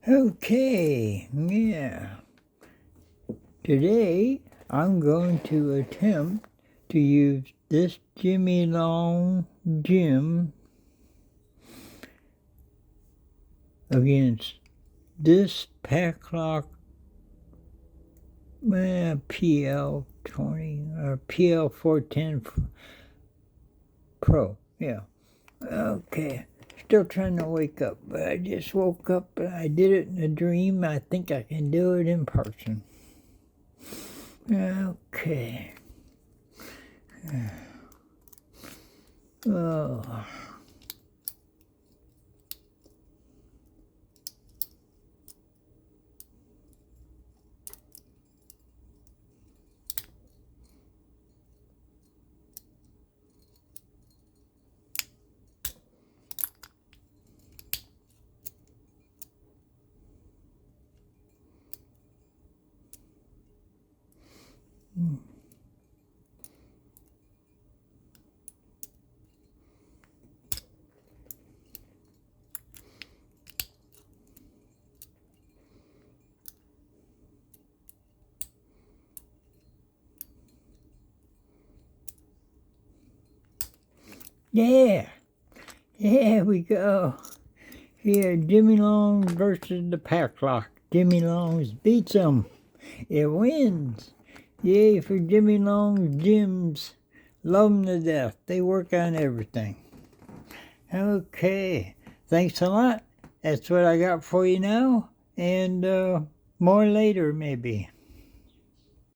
Okay, yeah. Today I'm going to attempt to use this Jimy long gem against this Packlock PL20 or PL410 Pro. Yeah. Okay. Still trying to wake up, but I just woke up. I did it in a dream. I think I can do it in person. Okay. Oh. Yeah. Here we go. Here, Jimy Long versus the Packlock. Jimy Long beats him. It wins. Yay for Jimy Long's gyms. Love them to death. They work on everything. Okay. Thanks a lot. That's what I got for you now. And more later, maybe.